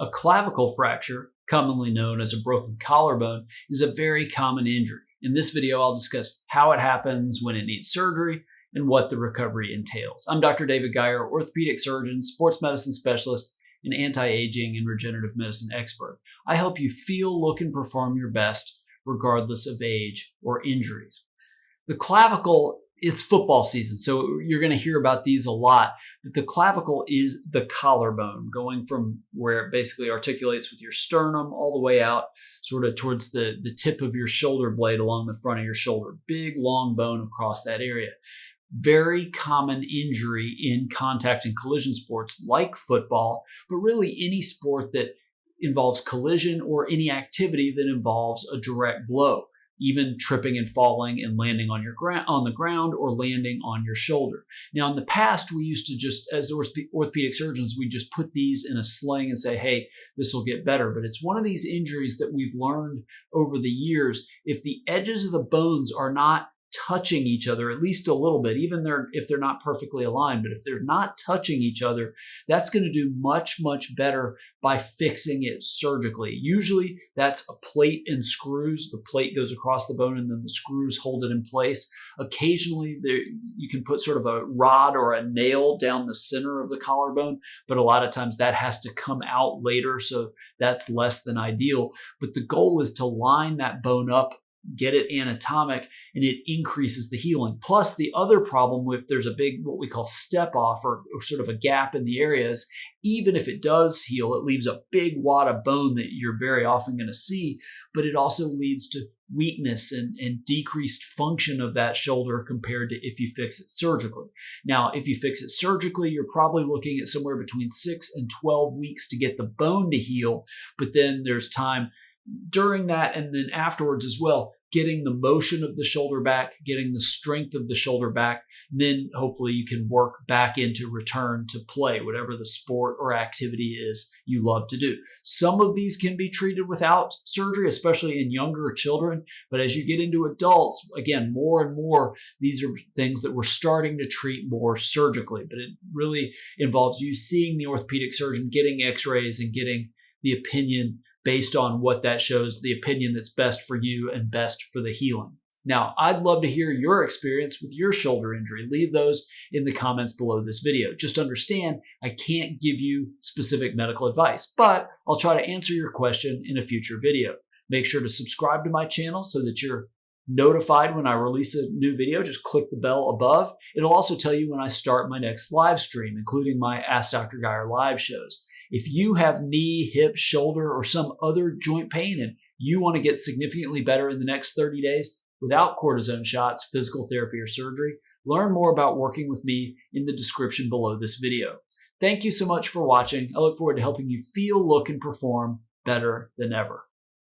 A clavicle fracture, commonly known as a broken collarbone, is a very common injury. In this video, I'll discuss how it happens, when it needs surgery, and what the recovery entails. I'm Dr. David Geier, orthopedic surgeon, sports medicine specialist, and anti-aging and regenerative medicine expert. I help you feel, look, and perform your best regardless of age or injuries. The clavicle, it's football season, so you're going to hear about these a lot. But the clavicle is the collarbone, going from where it basically articulates with your sternum all the way out, sort of towards the tip of your shoulder blade along the front of your shoulder. Big, long bone across that area. Very common injury in contact and collision sports like football, but really any sport that involves collision or any activity that involves a direct blow. Even tripping and falling and landing on the ground or landing on your shoulder. Now, in the past, we used to just, as orthopedic surgeons, we just put these in a sling and say, hey, this will get better. But it's one of these injuries that we've learned over the years. If the edges of the bones are not touching each other, at least a little bit, even if they're not perfectly aligned, but if they're not touching each other, that's going to do much, much better by fixing it surgically. Usually that's a plate and screws. The plate goes across the bone and then the screws hold it in place. Occasionally you can put sort of a rod or a nail down the center of the collarbone, but a lot of times that has to come out later, so that's less than ideal. But the goal is to line that bone up, get it anatomic, and it increases the healing. Plus, the other problem with there's a big, what we call step off or sort of a gap in the areas, even if it does heal, it leaves a big wad of bone that you're very often going to see, but it also leads to weakness and decreased function of that shoulder compared to if you fix it surgically. Now, if you fix it surgically, you're probably looking at somewhere between 6 and 12 weeks to get the bone to heal, but then there's time during that and then afterwards as well, getting the motion of the shoulder back, getting the strength of the shoulder back, then hopefully you can work back into return to play, whatever the sport or activity is you love to do. Some of these can be treated without surgery, especially in younger children, but as you get into adults, again, more and more, these are things that we're starting to treat more surgically, but it really involves you seeing the orthopedic surgeon, getting x-rays and getting the opinion based on what that shows, the opinion that's best for you and best for the healing. Now, I'd love to hear your experience with your shoulder injury. Leave those in the comments below this video. Just understand, I can't give you specific medical advice, but I'll try to answer your question in a future video. Make sure to subscribe to my channel so that you're notified when I release a new video. Just click the bell above. It'll also tell you when I start my next live stream, including my Ask Dr. Geier live shows. If you have knee, hip, shoulder, or some other joint pain and you want to get significantly better in the next 30 days without cortisone shots, physical therapy, or surgery, learn more about working with me in the description below this video. Thank you so much for watching. I look forward to helping you feel, look, and perform better than ever.